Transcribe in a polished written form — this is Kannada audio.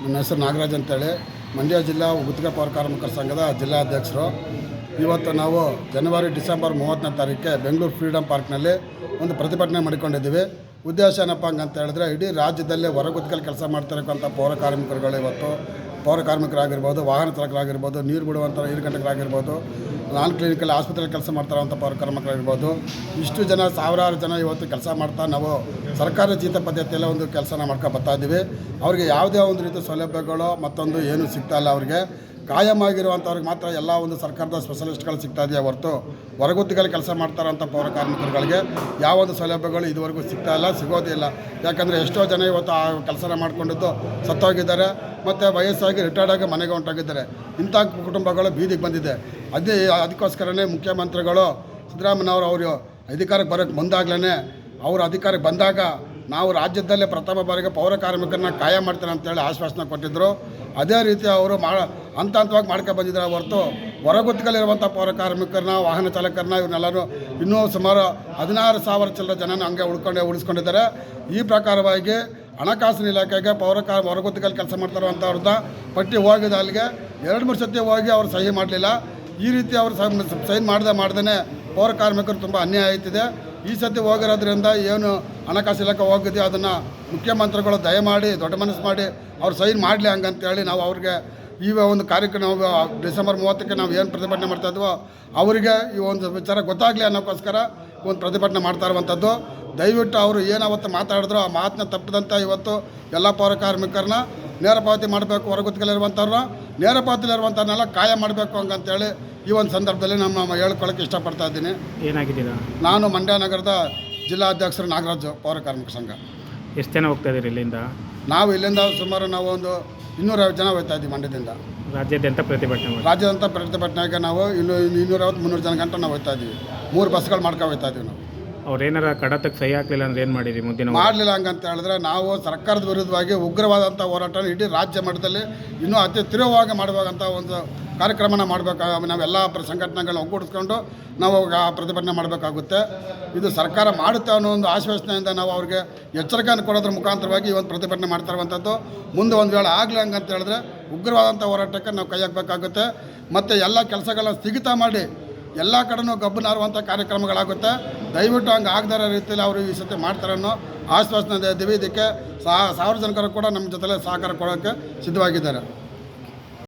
ನನ್ನ ಹೆಸರು ನಾಗರಾಜ್ ಅಂತೇಳಿ ಮಂಡ್ಯ ಜಿಲ್ಲಾ ಗುತ್ತಿಗೆ ಪೌರ ಕಾರ್ಮಿಕರ ಸಂಘದ ಜಿಲ್ಲಾಧ್ಯಕ್ಷರು. ಇವತ್ತು ನಾವು ಡಿಸೆಂಬರ್ 30ನೇ ತಾರೀಕಿಗೆ ಬೆಂಗಳೂರು ಫ್ರೀಡಮ್ ಪಾರ್ಕ್ನಲ್ಲಿ ಒಂದು ಪ್ರತಿಭಟನೆ ಮಾಡಿಕೊಂಡಿದ್ದೀವಿ. ಉದ್ದೇಶ ಏನಪ್ಪ ಅಂತ ಹೇಳಿದ್ರೆ, ಇಡೀ ರಾಜ್ಯದಲ್ಲೇ ಹೊರಗುತ್ತಿಗೆಯಲ್ಲಿ ಕೆಲಸ ಮಾಡ್ತಿರಕ್ಕಂಥ ಪೌರ ಕಾರ್ಮಿಕರುಗಳು ಇವತ್ತು ಪೌರ ಕಾರ್ಮಿಕರಾಗಿರ್ಬೋದು, ವಾಹನ ಚಾಲಕರಾಗಿರ್ಬೋದು, ನೀರು ಬಿಡುವಂಥ ನೀರು ಗಂಟಕರಾಗಿರ್ಬೋದು, ನಾನ್ ಕ್ಲಿನಿಕಲ್ಲಿ ಆಸ್ಪತ್ರೆಯಲ್ಲಿ ಕೆಲಸ ಮಾಡ್ತಾರಂಥ ಪೌರ ಕಾರ್ಮಿಕರಾಗಿರ್ಬೋದು, ಇಷ್ಟು ಜನ ಸಾವಿರಾರು ಜನ ಇವತ್ತು ಕೆಲಸ ಮಾಡ್ತಾ ನಾವು ಸರ್ಕಾರಿ ಜೀತ ಪದ್ಧತಿಯಲ್ಲೇ ಒಂದು ಕೆಲಸನ ಮಾಡ್ಕೊಂಡು ಬರ್ತಾ ಇದ್ದೀವಿ. ಅವ್ರಿಗೆ ಯಾವುದೇ ಒಂದು ರೀತಿ ಸೌಲಭ್ಯಗಳು ಮತ್ತೊಂದು ಏನೂ ಸಿಗ್ತಾಯಿಲ್ಲ. ಅವ್ರಿಗೆ ಕಾಯಂ ಆಗಿರುವಂಥವ್ರಿಗೆ ಮಾತ್ರ ಎಲ್ಲ ಒಂದು ಸರ್ಕಾರದ ಸ್ಪೆಷಲಿಸ್ಟ್ಗಳು ಸಿಗ್ತಾ ಇದೆಯಾ ಹೊರತು ಹೊರಗುತ್ತಿಗೆಯಲ್ಲಿ ಕೆಲಸ ಮಾಡ್ತಾರಂಥ ಪೌರ ಕಾರ್ಮಿಕರುಗಳಿಗೆ ಯಾವ ಒಂದು ಸೌಲಭ್ಯಗಳು ಇದುವರೆಗೂ ಸಿಗ್ತಾಯಿಲ್ಲ, ಸಿಗೋದೇ ಇಲ್ಲ. ಯಾಕಂದರೆ ಎಷ್ಟೋ ಜನ ಇವತ್ತು ಆ ಕೆಲಸ ಮಾಡ್ಕೊಂಡಿದ್ದು ಸತ್ತೋಗಿದ್ದಾರೆ, ಮತ್ತು ವಯಸ್ಸಾಗಿ ರಿಟೈರ್ಡ್ ಆಗಿ ಮನೆಗೆ ಹೊಂಟೋಗಿದ್ದಾರೆ. ಇಂಥ ಕುಟುಂಬಗಳು ಬೀದಿಗೆ ಬಂದಿದೆ. ಅದಕ್ಕೋಸ್ಕರನೇ ಮುಖ್ಯಮಂತ್ರಿಗಳು ಸಿದ್ದರಾಮಯ್ಯನವರು ಅಧಿಕಾರಕ್ಕೆ ಬರೋಕ್ಕೆ ಮುಂದಾಗ್ಲೇ ಅವರು ಅಧಿಕಾರಕ್ಕೆ ಬಂದಾಗ ನಾವು ರಾಜ್ಯದಲ್ಲೇ ಪ್ರಥಮ ಬಾರಿಗೆ ಪೌರ ಕಾರ್ಮಿಕರನ್ನ ಕಾಯಂ ಮಾಡ್ತಾರೆ ಅಂತೇಳಿ ಆಶ್ವಾಸನೆ ಕೊಟ್ಟಿದ್ದರು. ಅದೇ ರೀತಿ ಅವರು ಹಂತ ಹಂತವಾಗಿ ಮಾಡ್ಕೊಂಡು ಬಂದಿದ್ದಾರೆ ಹೊರತು ಹೊರಗುತ್ತಿಗೆಯಲ್ಲಿರುವಂಥ ಪೌರ ಕಾರ್ಮಿಕರನ್ನ, ವಾಹನ ಚಾಲಕರನ್ನ ಇವನ್ನೆಲ್ಲರೂ ಇನ್ನೂ ಸುಮಾರು 16,000 ಚಿಲ್ಲರೆ ಜನನ ಹಂಗೆ ಉಳಿಸ್ಕೊಂಡಿದ್ದಾರೆ. ಈ ಪ್ರಕಾರವಾಗಿ ಹಣಕಾಸಿನ ಇಲಾಖೆಗೆ ಹೊರಗುತ್ತಿಗೆಯಲ್ಲಿ ಕೆಲಸ ಮಾಡ್ತಾರಂಥವ್ರದ್ದು ಪಟ್ಟಿ ಹೋಗಿದೆ. ಅಲ್ಲಿಗೆ 2-3 ಸತಿ ಹೋಗಿ ಅವರು ಸಹಿ ಮಾಡಲಿಲ್ಲ. ಈ ರೀತಿ ಅವರು ಸೈನ್ ಮಾಡ್ದೇ ಪೌರ ಕಾರ್ಮಿಕರು ತುಂಬ ಅನ್ಯಾಯ ಆಯ್ತಿದೆ. ಈ ಸತಿ ಹೋಗಿರೋದ್ರಿಂದ ಏನು ಹಣಕಾಸು ಇಲಾಖೆ ಹೋಗಿದೆಯೋ ಅದನ್ನು ಮುಖ್ಯಮಂತ್ರಿಗಳು ದಯಮಾಡಿ ದೊಡ್ಡ ಮನಸ್ಸು ಮಾಡಿ ಅವ್ರು ಸೈನ್ ಮಾಡಲಿ ಹಂಗಂತೇಳಿ ನಾವು ಅವ್ರಿಗೆ ಈ ಒಂದು ಕಾರ್ಯಕ್ರಮ ಡಿಸೆಂಬರ್ 30ಕ್ಕೆ ನಾವು ಏನು ಪ್ರತಿಭಟನೆ ಮಾಡ್ತಾಯಿದ್ವೋ ಅವರಿಗೆ ಈ ಒಂದು ವಿಚಾರ ಗೊತ್ತಾಗಲಿ ಅನ್ನೋಕ್ಕೋಸ್ಕರ ಒಂದು ಪ್ರತಿಭಟನೆ ಮಾಡ್ತಾ ಇರುವಂಥದ್ದು. ದಯವಿಟ್ಟು ಅವರು ಏನು ಅವತ್ತು ಮಾತಾಡಿದ್ರು ಆ ಮಾತನ್ನ ತಪ್ಪಿದಂಥ ಇವತ್ತು ಎಲ್ಲ ಪೌರ ಕಾರ್ಮಿಕರನ್ನ ನೇರ ಪಾವತಿ ಮಾಡಬೇಕು, ಹೊರಗುತ್ತಿಗೆಯಲ್ಲಿರುವಂಥವ್ರನ್ನ ನೇರ ಪಾವತಿಲಿರುವಂಥವ್ರನ್ನೆಲ್ಲ ಕಾಯ ಮಾಡಬೇಕು ಹಂಗಂತೇಳಿ ಈ ಒಂದು ಸಂದರ್ಭದಲ್ಲಿ ನಮ್ಮ ಹೇಳ್ಕೊಳ್ಳೋಕ್ಕೆ ಇಷ್ಟಪಡ್ತಾ ಇದ್ದೀನಿ. ಏನಾಗಿದ್ದೀರಾ? ನಾನು ಮಂಡ್ಯ ನಗರದ ಜಿಲ್ಲಾಧ್ಯಕ್ಷರು ನಾಗರಾಜು, ಪೌರ ಕಾರ್ಮಿಕ ಸಂಘ. ಎಷ್ಟು ಜನ ಹೋಗ್ತಾ ಇದ್ದೀರಿ ಇಲ್ಲಿಂದ? ನಾವು ಇಲ್ಲಿಂದ ಸುಮಾರು ನಾವು ಒಂದು 250 ಜನ ಹೋಗ್ತಾ ಇದ್ದೀವಿ ಮಂಡ್ಯದಿಂದ. ರಾಜ್ಯಾದ್ಯಂತ ಪ್ರತಿಭಟನೆ? ರಾಜ್ಯಾದ್ಯಂತ ಪ್ರತಿಭಟನೆಗೆ ನಾವು 250-300 ಜನ ಗಂಟೆ ನಾವು ಹೋಗ್ತಾ ಇದ್ದೀವಿ. 3 ಬಸ್ಗಳು ಮಾಡ್ಕೊಂಡು ಹೋಗ್ತಾ ಇದ್ದೀವಿ ನಾವು. ಅವ್ರು ಏನಾರ ಕಡತಕ್ಕೆ ಸಹಿ ಹಾಕಲಿಲ್ಲ ಅಂದ್ರೆ ಏನು ಮಾಡಿರಿ ಮುಂದಿನ? ಮಾಡಲಿಲ್ಲ ಹಂಗಂತ ಹೇಳಿದ್ರೆ ನಾವು ಸರ್ಕಾರದ ವಿರುದ್ಧವಾಗಿ ಉಗ್ರವಾದಂಥ ಹೋರಾಟ ಇಡೀ ರಾಜ್ಯ ಮಟ್ಟದಲ್ಲಿ ಇನ್ನೂ ಅತಿ ತೀವ್ರವಾಗಿ ಮಾಡುವಂಥ ಒಂದು ಕಾರ್ಯಕ್ರಮನ ಮಾಡಬೇಕು. ನಾವೆಲ್ಲ ಸಂಘಟನೆಗಳನ್ನ ಒಗ್ಗೂಡಿಸ್ಕೊಂಡು ನಾವು ಪ್ರತಿಭಟನೆ ಮಾಡಬೇಕಾಗುತ್ತೆ. ಇದು ಸರ್ಕಾರ ಮಾಡುತ್ತೆ ಅನ್ನೋ ಒಂದು ಆಶ್ವಾಸನೆಯಿಂದ ನಾವು ಅವ್ರಿಗೆ ಎಚ್ಚರಿಕೆಯನ್ನು ಕೊಡೋದ್ರ ಮುಖಾಂತರವಾಗಿ ಈ ಒಂದು ಪ್ರತಿಭಟನೆ ಮಾಡ್ತಾ ಇರುವಂಥದ್ದು. ಮುಂದೆ ಒಂದು ವೇಳೆ ಆಗಲಿ ಹಂಗಂತ ಹೇಳಿದ್ರೆ ಉಗ್ರವಾದಂಥ ಹೋರಾಟಕ್ಕೆ ನಾವು ಕೈ ಹಾಕಬೇಕಾಗುತ್ತೆ. ಮತ್ತು ಎಲ್ಲ ಕೆಲಸಗಳನ್ನ ಸ್ಥಗಿತ ಮಾಡಿ ಎಲ್ಲ ಕಡೆನೂ ಗಬ್ಬು ನಾರುವಂಥ ಕಾರ್ಯಕ್ರಮಗಳಾಗುತ್ತೆ. ದಯವಿಟ್ಟು ಹಂಗೆ ಆಗದ ರೀತಿಯಲ್ಲಿ ಅವರು ಈ ಸತಿ ಮಾಡ್ತಾರೆ ಅನ್ನೋ ಆಶ್ವಾಸನೆ ಇದ್ದೀವಿ. ಇದಕ್ಕೆ ಸಾರ್ವಜನಿಕರು ಕೂಡ ನಮ್ಮ ಜೊತೆಲೆ ಸಹಕಾರ ಕೊಡೋಕ್ಕೆ ಸಿದ್ಧವಾಗಿದ್ದಾರೆ.